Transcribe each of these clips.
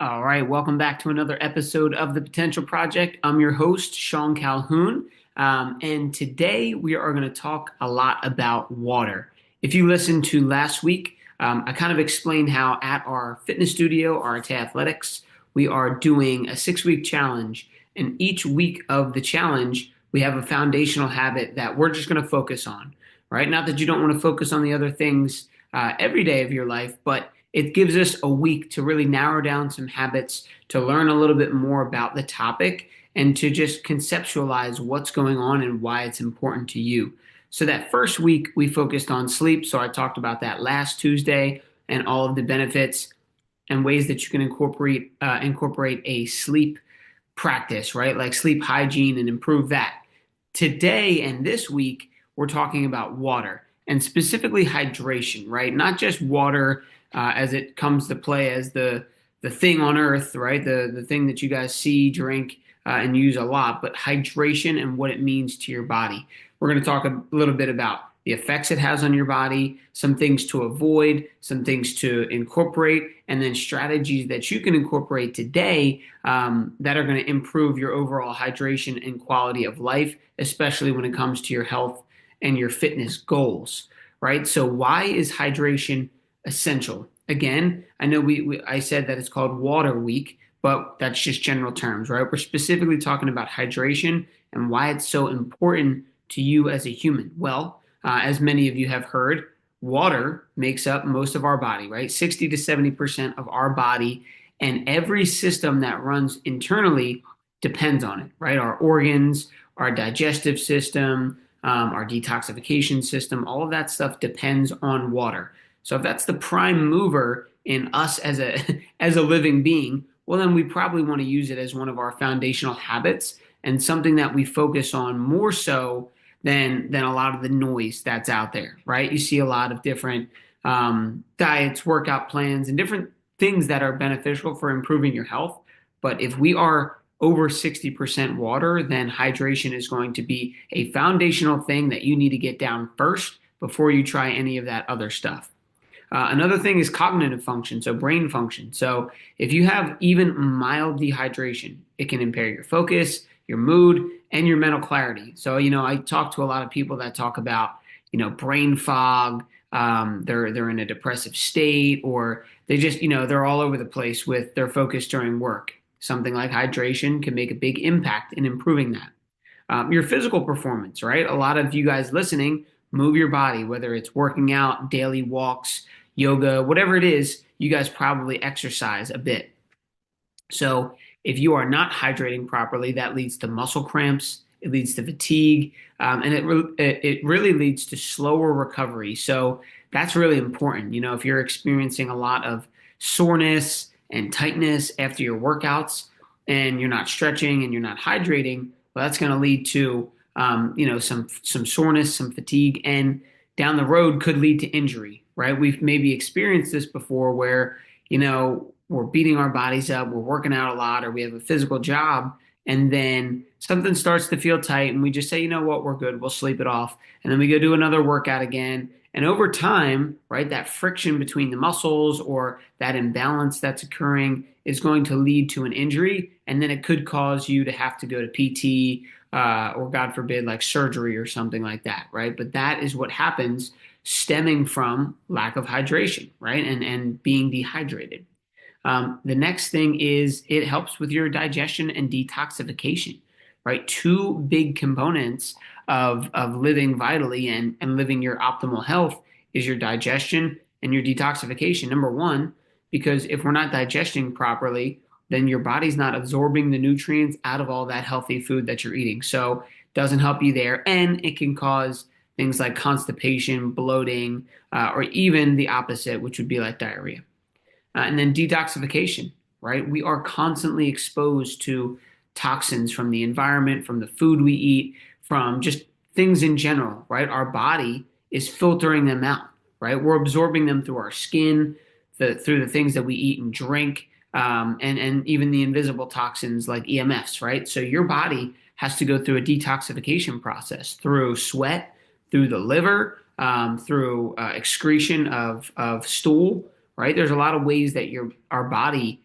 All right, welcome back to another episode of The Potential Project. I'm your host, Sean Calhoun, and today we are going to talk a lot about water. If you listened to last week, I kind of explained how at our fitness studio, RT Athletics, we are doing a 6 week challenge, and each week of the challenge, we have a foundational habit that we're just going to focus on, right? Not that you don't want to focus on the other things every day of your life, but it gives us a week to really narrow down some habits, to learn a little bit more about the topic, and to just conceptualize what's going on and why it's important to you. So, that first week, we focused on sleep. So, I talked about that last Tuesday and all of the benefits and ways that you can incorporate a sleep practice, right? Like sleep hygiene and improve that. Today and this week, we're talking about water and specifically hydration, right? Not just water as it comes to play as the thing on earth, right? The thing that you guys see, drink, and use a lot, but hydration and what it means to your body. We're going to talk a little bit about the effects it has on your body, some things to avoid, some things to incorporate, and then strategies that you can incorporate today that are going to improve your overall hydration and quality of life, especially when it comes to your health and your fitness goals, right? So, why is hydration essential? Again, I know I said that it's called Water Week, but that's just general terms, right? We're specifically talking about hydration and why it's so important to you as a human. Well, as many of you have heard, water makes up most of our body, right? 60 to 70% of our body, and every system that runs internally depends on it, right? Our organs, our digestive system, our detoxification system, all of that stuff depends on water. So if that's the prime mover in us as a as a living being, well then we probably want to use it as one of our foundational habits and something that we focus on more so than a lot of the noise that's out there, right? You see a lot of different diets, workout plans, and different things that are beneficial for improving your health. But if we are over 60% water, then hydration is going to be a foundational thing that you need to get down first before you try any of that other stuff. Another thing is cognitive function, so brain function. So if you have even mild dehydration, it can impair your focus, your mood, and your mental clarity. So, I talk to a lot of people that talk about, brain fog. They're in a depressive state, or they just, they're all over the place with their focus during work. Something like hydration can make a big impact in improving that. Your physical performance, right? A lot of you guys listening move your body, whether it's working out, daily walks, yoga, whatever it is, you guys probably exercise a bit. So if you are not hydrating properly, that leads to muscle cramps, it leads to fatigue, and it really leads to slower recovery. So that's really important. If you're experiencing a lot of soreness and tightness after your workouts, and you're not stretching and you're not hydrating, well, that's going to lead to some soreness, some fatigue, and down the road could lead to injury. Right? We've maybe experienced this before, where we're beating our bodies up, we're working out a lot, or we have a physical job, and then something starts to feel tight, and we just say, you know what, we're good, we'll sleep it off, and then we go do another workout again. And over time, right, that friction between the muscles or that imbalance that's occurring is going to lead to an injury, and then it could cause you to have to go to PT or, God forbid, like surgery or something like that, right? But that is what happens stemming from lack of hydration, right? And being dehydrated. The next thing is it helps with your digestion and detoxification, right? Two big components of living vitally and living your optimal health is your digestion and your detoxification. Number one, because if we're not digesting properly, then your body's not absorbing the nutrients out of all that healthy food that you're eating. So it doesn't help you there. And it can cause things like constipation, bloating, or even the opposite, which would be like diarrhea. And then detoxification, right? We are constantly exposed to toxins from the environment, from the food we eat, from just things in general, right? Our body is filtering them out, right? We're absorbing them through our skin, through the things that we eat and drink, and even the invisible toxins like EMFs, right? So your body has to go through a detoxification process through sweat, through the liver, through excretion of stool, right? There's a lot of ways that our body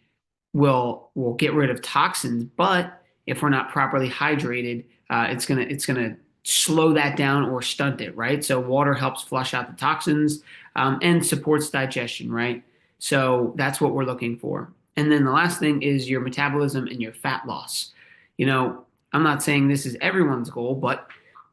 will get rid of toxins, but if we're not properly hydrated, it's gonna slow that down or stunt it, right? So water helps flush out the toxins and supports digestion, right? So that's what we're looking for. And then the last thing is your metabolism and your fat loss. You know, I'm not saying this is everyone's goal, but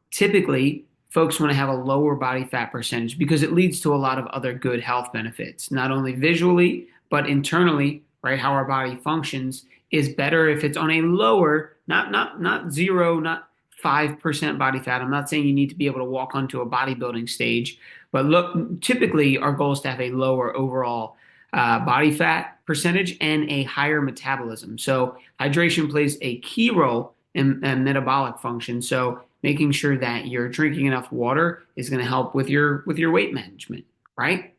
typically folks want to have a lower body fat percentage because it leads to a lot of other good health benefits, not only visually, but internally, right? How our body functions is better if it's on a lower, not zero, not 5% body fat. I'm not saying you need to be able to walk onto a bodybuilding stage, but look, typically our goal is to have a lower overall body fat percentage and a higher metabolism. So hydration plays a key role in metabolic function. So making sure that you're drinking enough water is going to help with your weight management, right?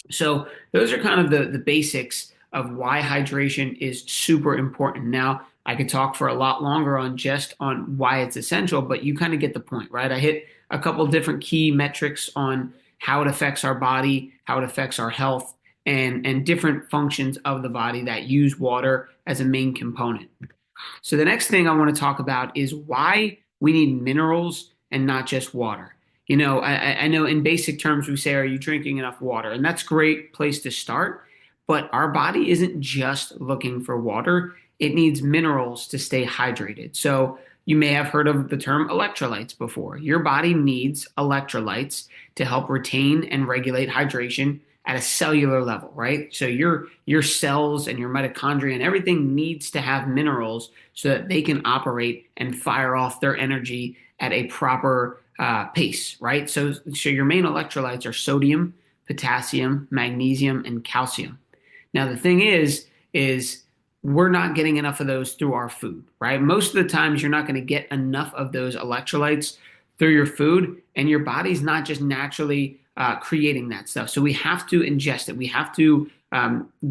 So those are kind of the basics of why hydration is super important. Now, I could talk for a lot longer on just on why it's essential, but you kind of get the point, right? I hit a couple different key metrics on how it affects our body, how it affects our health, and different functions of the body that use water as a main component. So the next thing I want to talk about is why we need minerals and not just water. You know, I know in basic terms we say, are you drinking enough water? And that's a great place to start. But our body isn't just looking for water, it needs minerals to stay hydrated. So you may have heard of the term electrolytes before. Your body needs electrolytes to help retain and regulate hydration at a cellular level, right? So your cells and your mitochondria and everything needs to have minerals so that they can operate and fire off their energy at a proper pace, right? So your main electrolytes are sodium, potassium, magnesium, and calcium. Now the thing is we're not getting enough of those through our food, right? Most of the times you're not going to get enough of those electrolytes through your food, and your body's not just naturally creating that stuff. So we have to ingest it. We have to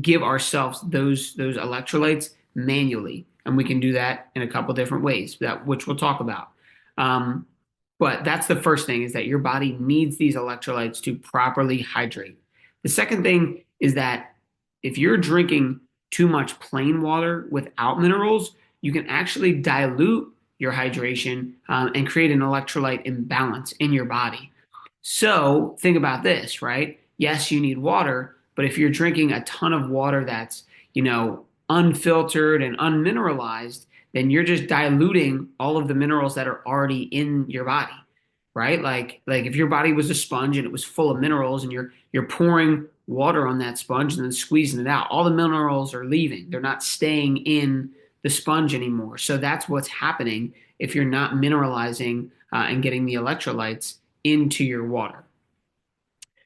give ourselves those electrolytes manually, and we can do that in a couple different ways, that which we'll talk about. Um, but that's the first thing is that your body needs these electrolytes to properly hydrate. The second thing is that if you're drinking too much plain water without minerals, you can actually dilute your hydration and create an electrolyte imbalance in your body. So think about this, right? Yes, you need water, but if you're drinking a ton of water that's, unfiltered and unmineralized, then you're just diluting all of the minerals that are already in your body, right? Like if your body was a sponge and it was full of minerals and you're pouring water on that sponge and then squeezing it out, all the minerals are leaving. They're not staying in the sponge anymore. So that's what's happening if you're not mineralizing and getting the electrolytes into your water.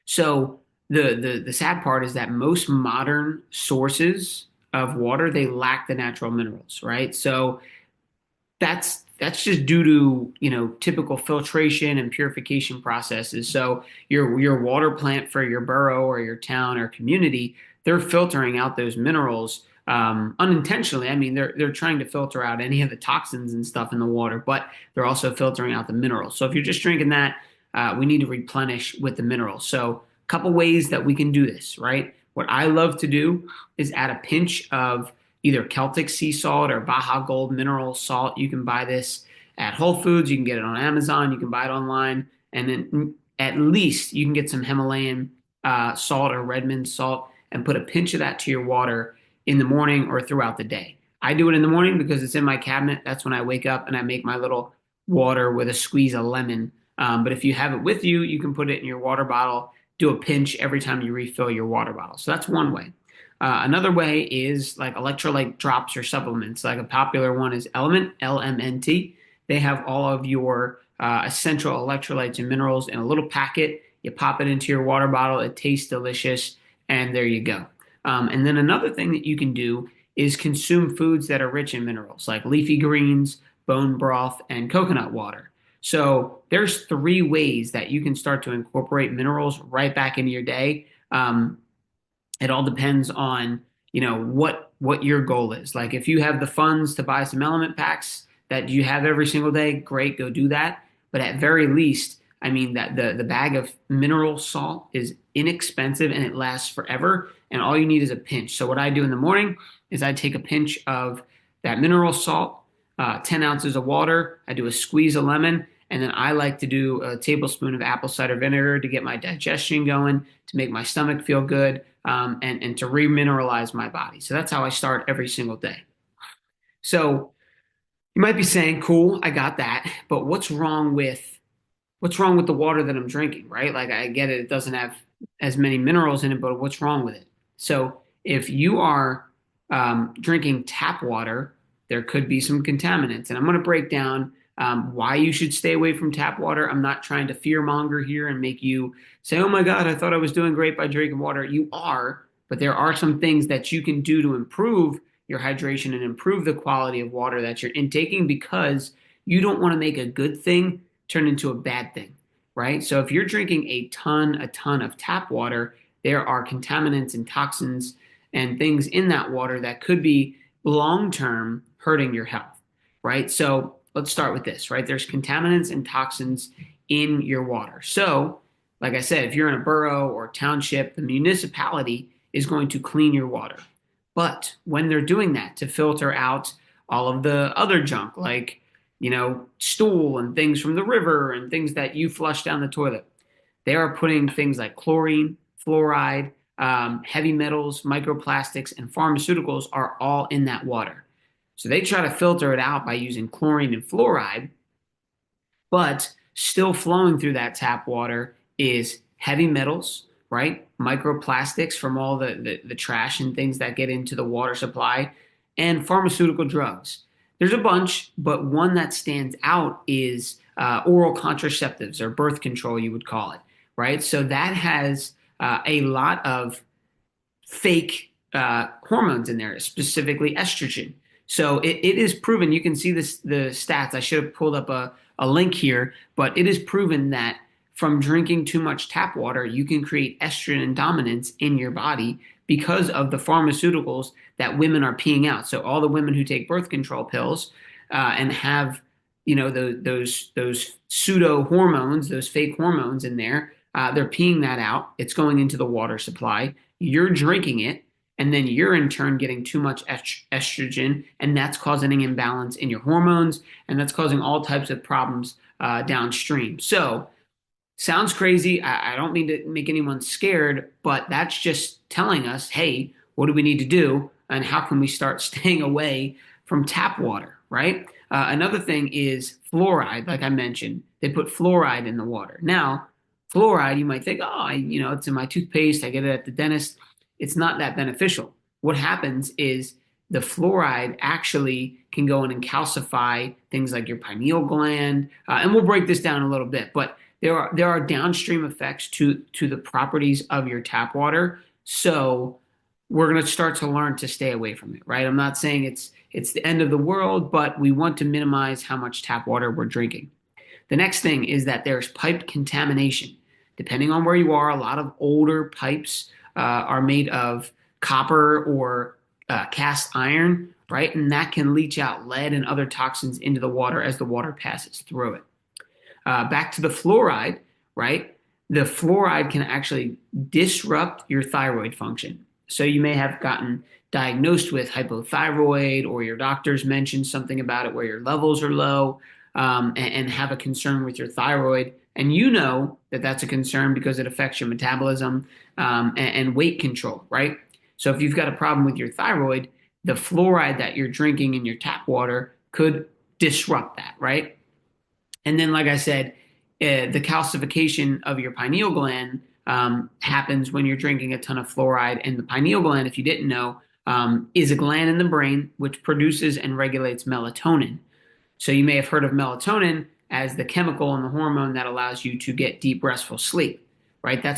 So the sad part is that most modern sources of water, they lack the natural minerals, right? So that's just due to, typical filtration and purification processes. So your water plant for your borough or your town or community, they're filtering out those minerals unintentionally. I mean, they're trying to filter out any of the toxins and stuff in the water, but they're also filtering out the minerals. So if you're just drinking that, we need to replenish with the minerals. So a couple ways that we can do this, right? What I love to do is add a pinch of either Celtic sea salt or Baja Gold mineral salt. You can buy this at Whole Foods. You can get it on Amazon. You can buy it online. And then at least you can get some Himalayan salt or Redmond salt and put a pinch of that to your water in the morning or throughout the day. I do it in the morning because it's in my cabinet. That's when I wake up and I make my little water with a squeeze of lemon. But if you have it with you, you can put it in your water bottle, do a pinch every time you refill your water bottle. So that's one way. Another way is like electrolyte drops or supplements. Like a popular one is Element, LMNT. They have all of your essential electrolytes and minerals in a little packet. You pop it into your water bottle. It tastes delicious, and there you go. And then another thing that you can do is consume foods that are rich in minerals, like leafy greens, bone broth, and coconut water. So there's three ways that you can start to incorporate minerals right back into your day. It all depends on, what your goal is. Like if you have the funds to buy some element packs that you have every single day, great, go do that. But at very least, I mean that the bag of mineral salt is inexpensive and it lasts forever. And all you need is a pinch. So what I do in the morning is I take a pinch of that mineral salt, 10 ounces of water. I do a squeeze of lemon, and then I like to do a tablespoon of apple cider vinegar to get my digestion going, to make my stomach feel good, and to remineralize my body. So that's how I start every single day. So you might be saying, cool, I got that, but what's wrong with the water that I'm drinking, right? Like I get it, it doesn't have as many minerals in it, but what's wrong with it? So if you are drinking tap water, there could be some contaminants, and I'm going to break down why you should stay away from tap water. I'm not trying to fear monger here and make you say, "Oh my God, I thought I was doing great by drinking water." You are, but there are some things that you can do to improve your hydration and improve the quality of water that you're intaking because you don't want to make a good thing turn into a bad thing, right? So if you're drinking a ton of tap water, there are contaminants and toxins and things in that water that could be long term hurting your health, right? So let's start with this, right? There's contaminants and toxins in your water. So, like I said, if you're in a borough or township, the municipality is going to clean your water. But when they're doing that to filter out all of the other junk, like, stool and things from the river and things that you flush down the toilet, they are putting things like chlorine, fluoride, heavy metals, microplastics, and pharmaceuticals are all in that water. So they try to filter it out by using chlorine and fluoride, but still flowing through that tap water is heavy metals, right? Microplastics from all the trash and things that get into the water supply, and pharmaceutical drugs. There's a bunch, but one that stands out is oral contraceptives or birth control, you would call it, right? So that has a lot of fake hormones in there, specifically estrogen. So it is proven, you can see this, the stats. I should have pulled up a link here, but it is proven that from drinking too much tap water, you can create estrogen dominance in your body because of the pharmaceuticals that women are peeing out. So all the women who take birth control pills and have, those pseudo hormones, those fake hormones in there, they're peeing that out. It's going into the water supply. You're drinking it, and then you're in turn getting too much estrogen, and that's causing an imbalance in your hormones, and that's causing all types of problems downstream. So sounds crazy. I don't mean to make anyone scared, but that's just telling us, hey, what do we need to do? And how can we start staying away from tap water, right? Another thing is fluoride, like I mentioned. They put fluoride in the water. Now, fluoride, you might think, oh, it's in my toothpaste. I get it at the dentist. It's not that beneficial. What happens is the fluoride actually can go in and calcify things like your pineal gland. And we'll break this down a little bit, but there are downstream effects to the properties of your tap water. So we're going to start to learn to stay away from it, right? I'm not saying it's the end of the world, but we want to minimize how much tap water we're drinking. The next thing is that there's pipe contamination. Depending on where you are, a lot of older pipes are made of copper or cast iron, right? And that can leach out lead and other toxins into the water as the water passes through it. Back to the fluoride, right? The fluoride can actually disrupt your thyroid function. So you may have gotten diagnosed with hypothyroid, or your doctors mentioned something about it where your levels are low, and have a concern with your thyroid. And you know that that's a concern because it affects your metabolism and weight control, right? So if you've got a problem with your thyroid, the fluoride that you're drinking in your tap water could disrupt that, right? And then, like I said, the calcification of your pineal gland happens when you're drinking a ton of fluoride. And the pineal gland, if you didn't know, is a gland in the brain which produces and regulates melatonin. So you may have heard of melatonin as the chemical and the hormone that allows you to get deep, restful sleep, right? You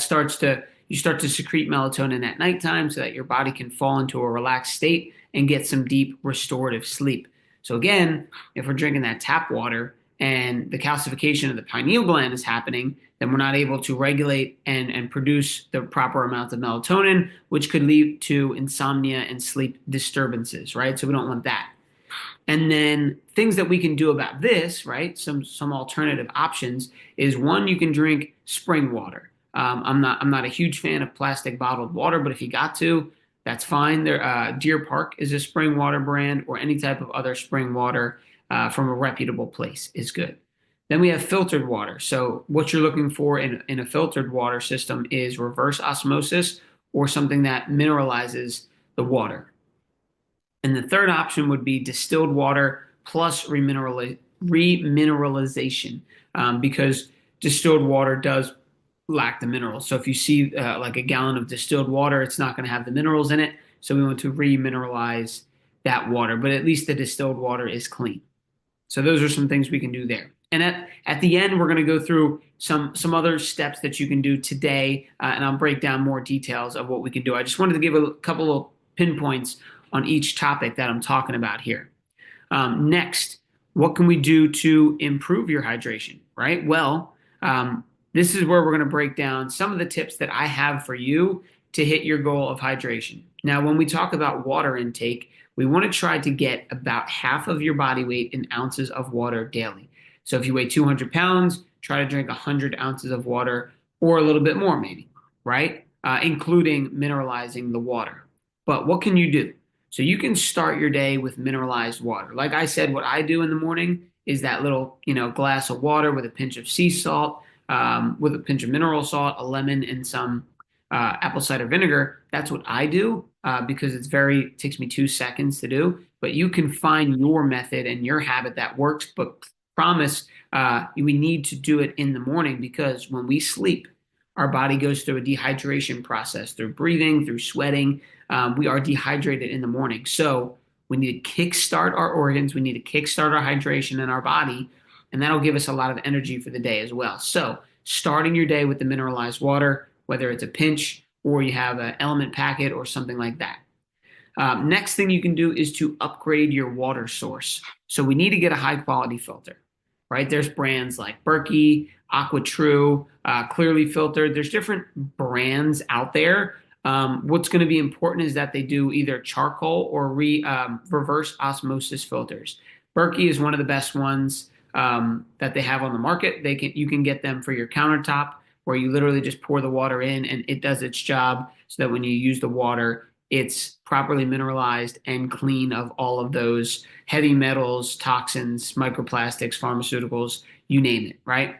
start to secrete melatonin at nighttime so that your body can fall into a relaxed state and get some deep, restorative sleep. So again, if we're drinking that tap water and the calcification of the pineal gland is happening, then we're not able to regulate and produce the proper amounts of melatonin, which could lead to insomnia and sleep disturbances, right? So we don't want that. And then things that we can do about this, right? Some alternative options is one, you can drink spring water. I'm not a huge fan of plastic bottled water, but if you got to, that's fine. There, Deer Park is a spring water brand, or any type of other spring water from a reputable place is good. Then we have filtered water. So what you're looking for in a filtered water system is reverse osmosis or something that mineralizes the water. And the third option would be distilled water plus remineralization, because distilled water does lack the minerals. So if you see like a gallon of distilled water, it's not going to have the minerals in it. So we want to remineralize that water, but at least the distilled water is clean. So those are some things we can do there. And at the end, we're going to go through some other steps that you can do today, and I'll break down more details of what we can do. I just wanted to give a couple of pinpoints on each topic that I'm talking about here. Next, what can we do to improve your hydration, right? Well, this is where we're going to break down some of the tips that I have for you to hit your goal of hydration. Now, when we talk about water intake, we want to try to get about half of your body weight in ounces of water daily. So if you weigh 200 pounds, try to drink 100 ounces of water or a little bit more, maybe, right? Including mineralizing the water. But what can you do? So you can start your day with mineralized water. Like I said, what I do in the morning is that little, glass of water with a pinch of sea salt, with a pinch of mineral salt, a lemon, and some apple cider vinegar. That's what I do because it takes me 2 seconds to do. But you can find your method and your habit that works. But promise, we need to do it in the morning because when we sleep, our body goes through a dehydration process through breathing, through sweating. We are dehydrated in the morning. So we need to kickstart our organs. We need to kickstart our hydration in our body, and that'll give us a lot of energy for the day as well. So starting your day with the mineralized water, whether it's a pinch or you have an element packet or something like that. Next thing you can do is to upgrade your water source. So we need to get a high quality filter, right? There's brands like Berkey, AquaTrue, Clearly Filtered. There's different brands out there. What's going to be important is that they do either charcoal or reverse osmosis filters. Berkey is one of the best ones that they have on the market. You can get them for your countertop, where you literally just pour the water in and it does its job, so that when you use the water, it's properly mineralized and clean of all of those heavy metals, toxins, microplastics, pharmaceuticals, you name it, right?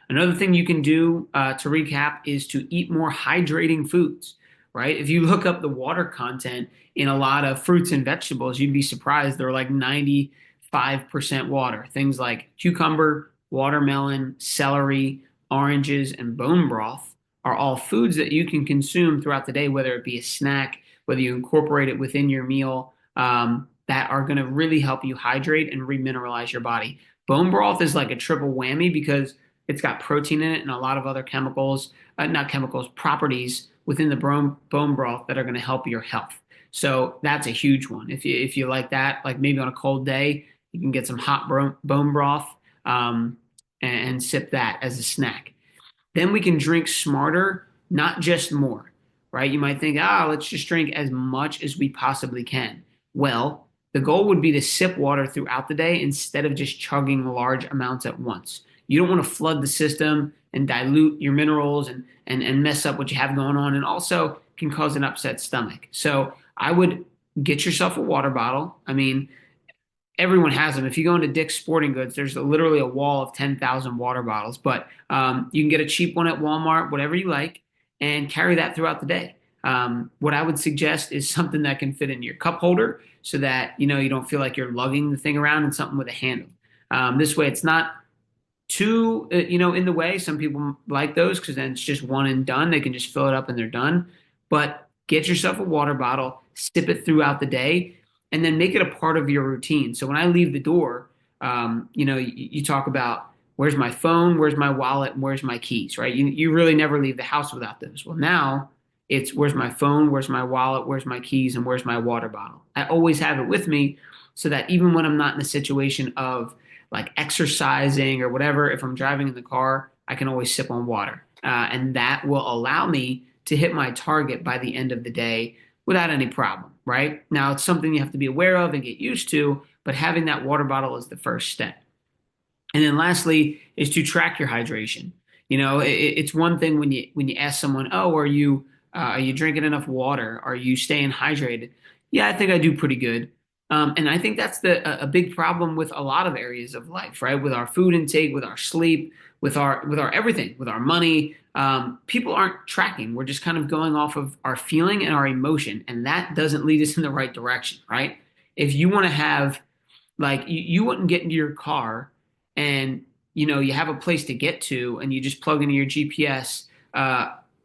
Another thing you can do to recap is to eat more hydrating foods, right? If you look up the water content in a lot of fruits and vegetables, you'd be surprised. They're like 95% water. Things like cucumber, watermelon, celery, oranges, and bone broth are all foods that you can consume throughout the day, whether it be a snack, whether you incorporate it within your meal, that are going to really help you hydrate and remineralize your body. Bone broth is like a triple whammy because it's got protein in it and a lot of other chemicals, not chemicals, properties within the bone broth that are going to help your health. So that's a huge one. If you like that, like maybe on a cold day, you can get some hot bone broth and sip that as a snack. Then we can drink smarter, not just more, right? You might think, let's just drink as much as we possibly can. Well, the goal would be to sip water throughout the day instead of just chugging large amounts at once. You don't want to flood the system and dilute your minerals and mess up what you have going on, and also can cause an upset stomach. So I would get yourself a water bottle. I mean, everyone has them. If you go into Dick's Sporting Goods, there's literally a wall of 10,000 water bottles, but you can get a cheap one at Walmart, whatever you like, and carry that throughout the day. What I would suggest is something that can fit in your cup holder so that you don't feel like you're lugging the thing around, and something with a handle. This way it's not too in the way. Some people like those because then it's just one and done. They can just fill it up and they're done. But get yourself a water bottle, sip it throughout the day, and then make it a part of your routine. So when I leave the door, you talk about where's my phone, where's my wallet, and where's my keys, right? You really never leave the house without those. Well, now it's where's my phone, where's my wallet, where's my keys, and where's my water bottle. I always have it with me so that even when I'm not in a situation of like exercising or whatever, if I'm driving in the car, I can always sip on water. And that will allow me to hit my target by the end of the day without any problem, right? Now, it's something you have to be aware of and get used to, but having that water bottle is the first step. And then lastly is to track your hydration. It's one thing when you ask someone, "Oh, are you drinking enough water? Are you staying hydrated?" Yeah, I think I do pretty good. And I think that's a big problem with a lot of areas of life, right? With our food intake, with our sleep, with our everything, with our money. People aren't tracking. We're just kind of going off of our feeling and our emotion, and that doesn't lead us in the right direction, right? If you want to have like you wouldn't get into your car and you have a place to get to and you just plug into your GPS.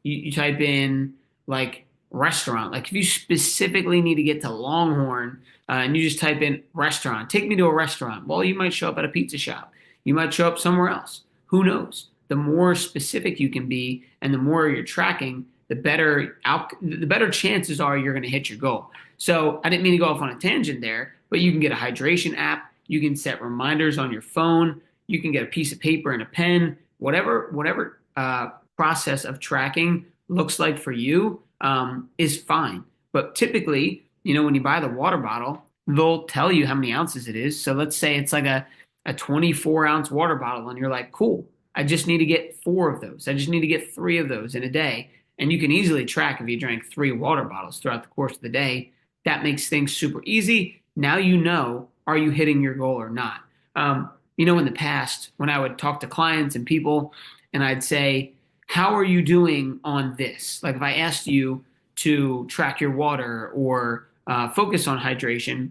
You type in like restaurant. Like if you specifically need to get to Longhorn and you just type in restaurant, take me to a restaurant. Well, you might show up at a pizza shop. You might show up somewhere else. Who knows? The more specific you can be and the more you're tracking, the better chances are you're going to hit your goal. So I didn't mean to go off on a tangent there, but you can get a hydration app. You can set reminders on your phone. You can get a piece of paper and a pen. Whatever process of tracking looks like for you is fine. But typically, when you buy the water bottle, they'll tell you how many ounces it is. So let's say it's like a 24-ounce water bottle, and you're like, cool, I just need to get four of those. I just need to get three of those in a day. And you can easily track if you drank three water bottles throughout the course of the day. That makes things super easy. Now you know, are you hitting your goal or not? In the past, when I would talk to clients and people, and I'd say, how are you doing on this? Like if I asked you to track your water or focus on hydration,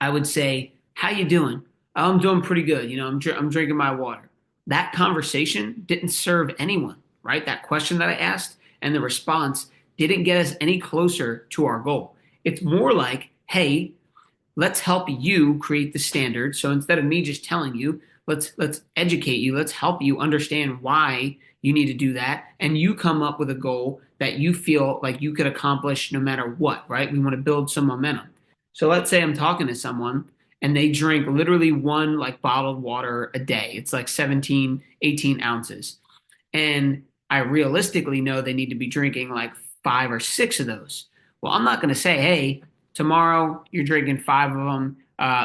I would say, how you doing? "Oh, I'm doing pretty good. I'm drinking my water." That conversation didn't serve anyone, right? That question that I asked and the response didn't get us any closer to our goal. It's more like, hey, let's help you create the standard. So instead of me just telling you, let's educate you, let's help you understand why you need to do that, and you come up with a goal that you feel like you could accomplish no matter what, right? We want to build some momentum. So let's say I'm talking to someone and they drink literally one like bottled water a day. It's like 17, 18 ounces. And I realistically know they need to be drinking like five or six of those. Well, I'm not going to say, hey, tomorrow you're drinking five of them.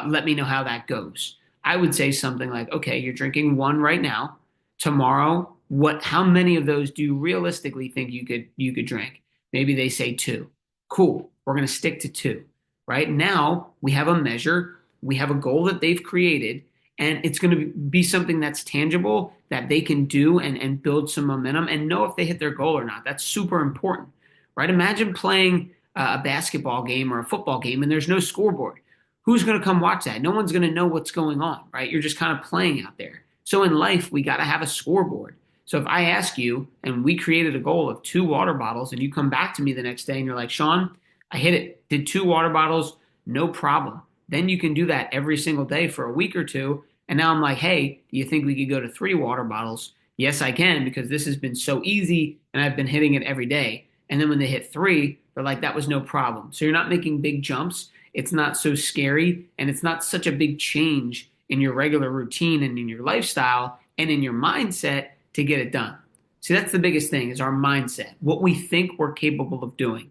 Let me know how that goes. I would say something like, okay, you're drinking one right now. Tomorrow, how many of those do you realistically think you could drink? Maybe they say two. Cool. We're going to stick to two. Right now, we have a measure, we have a goal that they've created, and it's going to be something that's tangible that they can do and build some momentum and know if they hit their goal or not. That's super important, right? Imagine playing a basketball game or a football game and there's no scoreboard. Who's going to come watch that? No one's going to know what's going on, right? You're just kind of playing out there. So in life, we got to have a scoreboard. So if I ask you and we created a goal of two water bottles and you come back to me the next day and you're like, Sean, I hit it, did two water bottles, no problem. Then you can do that every single day for a week or two. And now I'm like, hey, do you think we could go to three water bottles? Yes, I can, because this has been so easy and I've been hitting it every day. And then when they hit three, they're like, that was no problem. So you're not making big jumps. It's not so scary. And it's not such a big change in your regular routine and in your lifestyle and in your mindset to get it done. See, that's the biggest thing is our mindset, what we think we're capable of doing.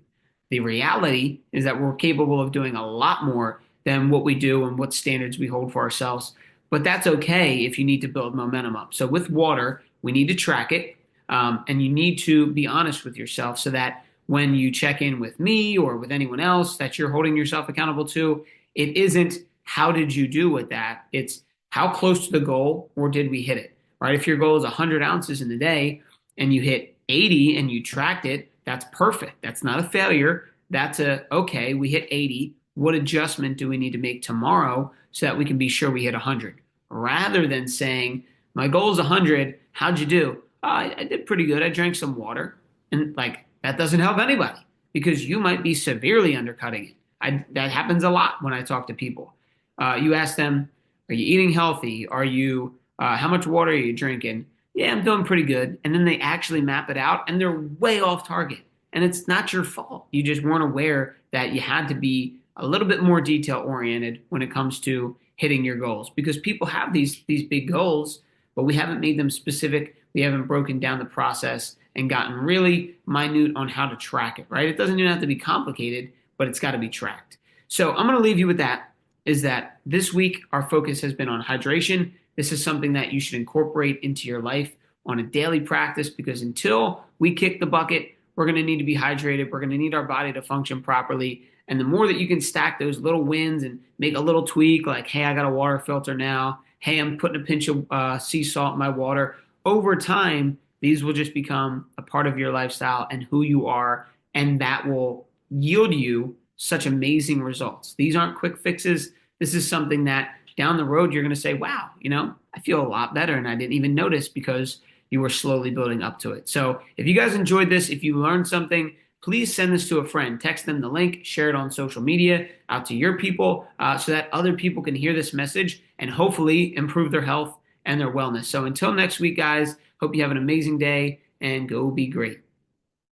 The reality is that we're capable of doing a lot more than what we do and what standards we hold for ourselves. But that's okay if you need to build momentum up. So with water, we need to track it, and you need to be honest with yourself so that when you check in with me or with anyone else that you're holding yourself accountable to, it isn't how did you do with that? It's how close to the goal or did we hit it, right? If your goal is 100 ounces in the day and you hit 80 and you tracked it, that's perfect. That's not a failure. That's okay, we hit 80. What adjustment do we need to make tomorrow so that we can be sure we hit 100? Rather than saying, my goal is 100. How'd you do? I did pretty good. I drank some water. And like, that doesn't help anybody because you might be severely undercutting it. That happens a lot when I talk to people. You ask them, are you eating healthy? How much water are you drinking? Yeah, I'm doing pretty good. And then they actually map it out and they're way off target. And it's not your fault. You just weren't aware that you had to be a little bit more detail oriented when it comes to hitting your goals because people have these big goals, but we haven't made them specific. We haven't broken down the process and gotten really minute on how to track it, right? It doesn't even have to be complicated, but it's got to be tracked. So I'm going to leave you with that, is that this week our focus has been on hydration. This is something that you should incorporate into your life on a daily practice, because until we kick the bucket, we're going to need to be hydrated. We're going to need our body to function properly. And the more that you can stack those little wins and make a little tweak, like, hey, I got a water filter now. Hey, I'm putting a pinch of sea salt in my water. Over time, these will just become a part of your lifestyle and who you are. And that will yield you such amazing results. These aren't quick fixes. This is something that down the road, you're going to say, wow, I feel a lot better. And I didn't even notice, because you were slowly building up to it. So if you guys enjoyed this, if you learned something, please send this to a friend. Text them the link, share it on social media out to your people, so that other people can hear this message and hopefully improve their health and their wellness. So until next week, guys, hope you have an amazing day and go be great.